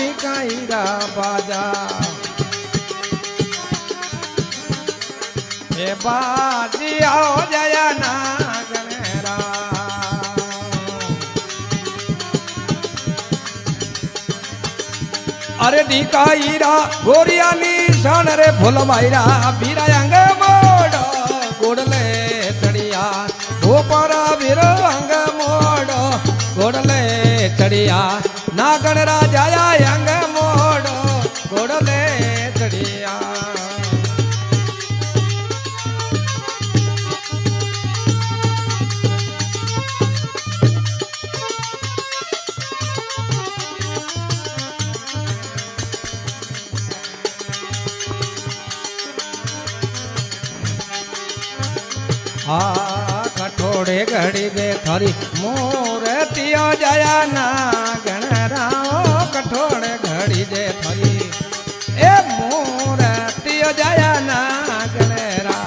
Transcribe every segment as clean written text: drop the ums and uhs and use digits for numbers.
ડીકાઈરા બાજા એ બાજી આવો જયા ના ગણેરા अरे ડીકાઈરા ગોરિયાની શન રે ફૂલવાઈરા બીરા અંગ મોડ ગોડલે ચડિયા ગોપરા વીરો અંગ મોડ ગોડલે ચડિયા નાગણ રાજાયા અંગ મોડ ગોડલે ચડિયા कठोड़े घड़ी दे थारी मूर्तियों जया ना गणराओ कठोड़े घड़ी दे थारी ए मूर्तियों जया ना गणरा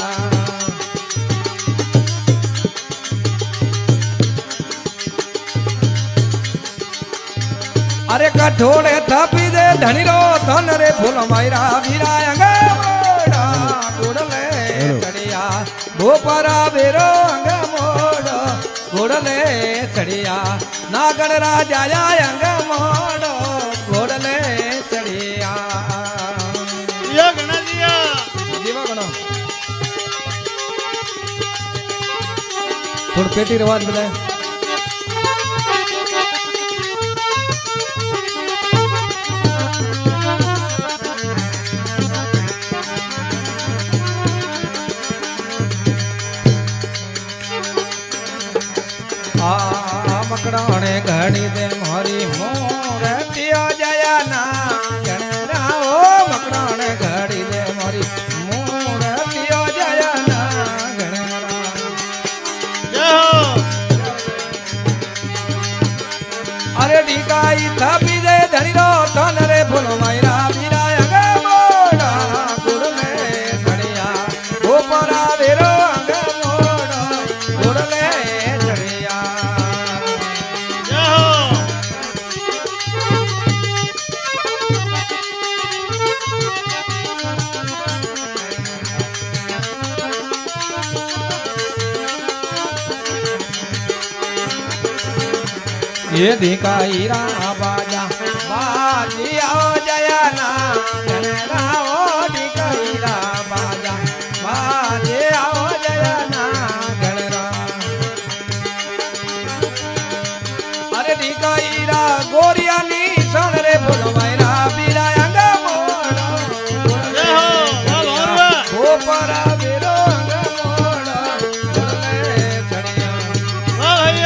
अरे कठोड़े थपी दे धनीरो धन रे फूल मायरा वीरा अंग गुड़ले चढ़िया गोपरा बेरो अंग मोड़ गोड़ले चढ़िया नागण राजा अंग मोड़ गोड़ले चढ़िया जीवा गणो थोड़ी पेटी रवाज बताए मकड़ाने घड़ी दे मोरी मूर्तियों जया ना गणराओ मकड़ाने घड़ी दे मोरी मूर्तियों जया ना गणरा अरे ડીકાઈ थापी दे धनीरो धन रे फूल मायरा वीरा अंग मोड़ा गुड़ले चढ़िया गोपरा वीरो अंग मोड़ा गुड़ले चढ़िया ये ડીકાઈરા બાજા બાજી આવો જયા ના ગણરાઓ ડીકાઈરા બાજા બાજી આવો જયા ના ગણરા અરે ડીકાઈરા ગોરિયાની શન રે ફૂલવાઈરા બીરા અંગ મોડ ગોપરા વીરો અંગ મોડ ગોડલે ચડિયા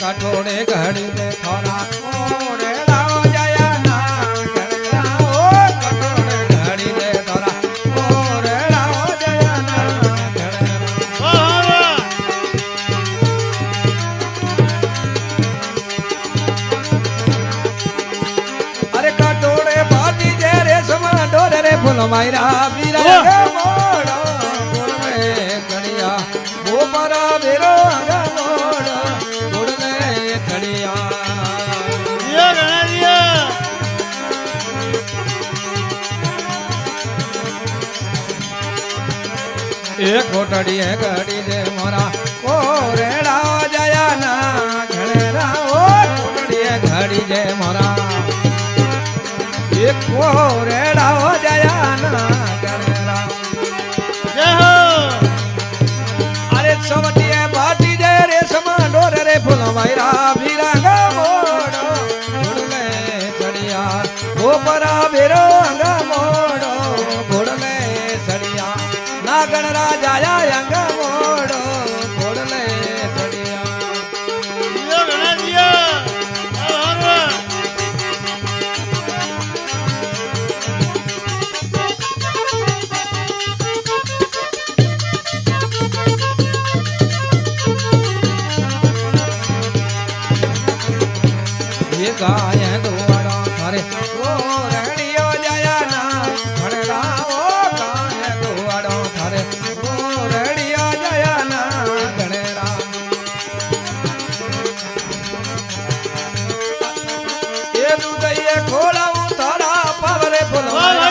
कठोड़े घड़ी दे थोड़ा ओरे लाओ जया ना गणराओ कठोड़े घड़ी दे थोड़ा ओरे लाओ जया ना गणरा अरे कठोड़े बाती जे रे समा डोरे रे फूल मायरा वीरा के मोड़ गोड़ में कड़िया गोपरा बेरो अंग मोड़ चढ़िया एक कोटड़ी है घड़ी दे मोरा कोरेड़ा जया ना गणरा ओ कोटड़ी है घड़ी दे मोरा एक कोरेड़ा जया ना गणरा अरे सवटी है बाटी जे रे समा डोर रे फूल मायरा वीरा अंग मोड़ गोड़ले चढ़िया गोपरा बेरो अंग मोड़ गोड़ले चढ़िया नागण राजा अंग मोड़ गोड़ले चढ़िया गाय दुआड़ो थारे गोरड़ियो जया ना गणरा ओ गाय दुआड़ो थारे गोरड़ियो जया ना गणरा ये दुदैये खोलाऊं थारा पावरे फुलवाया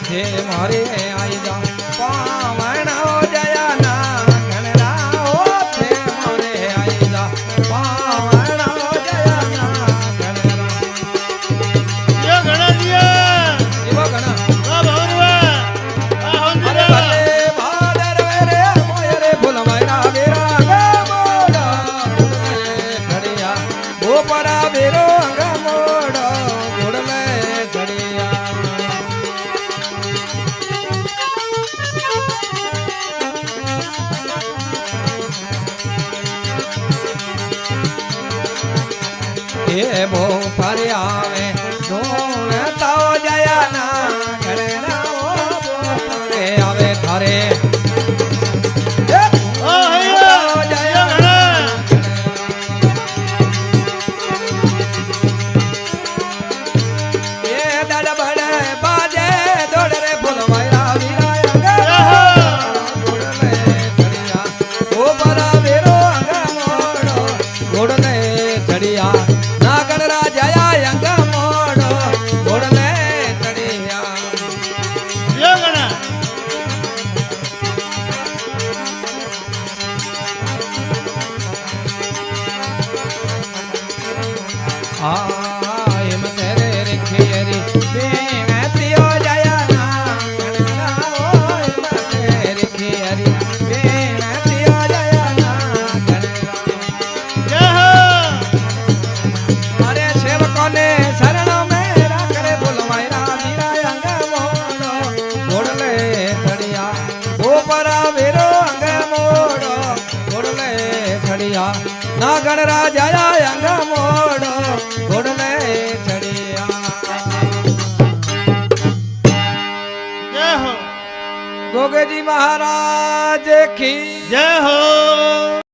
थे मारे आई जा पावन हो जया ना गणरा हो थे मारे आई जा पावन हो जया ना गणरा ये गणा दिया ये गणा भगवा अरे भले भादर रे मोयरे फुलवाया मेरा गमोड़ा खड़िया वो परा बेरो गमोड़ा गुड़ले खड़िया ये भो पर आवे ढूंढता हो जया ना गणना वो भो पर आवे थारे ये दड़ बड़े बाजे दौड़ रे फुलवाया वीरा गुड़ले चढ़िया वो बड़ा मेरो अंग मोड़ो गुड़ले चढ़िया जया अंग मोड़ो गुड़ले चढ़िया ये गणा आय तेरे रिखियरी बीन पियो जया ना गणना ओय तेरे रिखियरी बीन पियो जया ना गणना जय हो अरे सेवकों ने शरण में राखरे फुलवाया वीरा अंग मोड़ो गुड़ले चढ़िया ऊपरा वीरो अंग मोड़ो गुड़ले चढ़िया ना गणरा जया अंग मोड़ो गुड़ले चढ़िया जय हो गोगे जी महाराज की जय हो।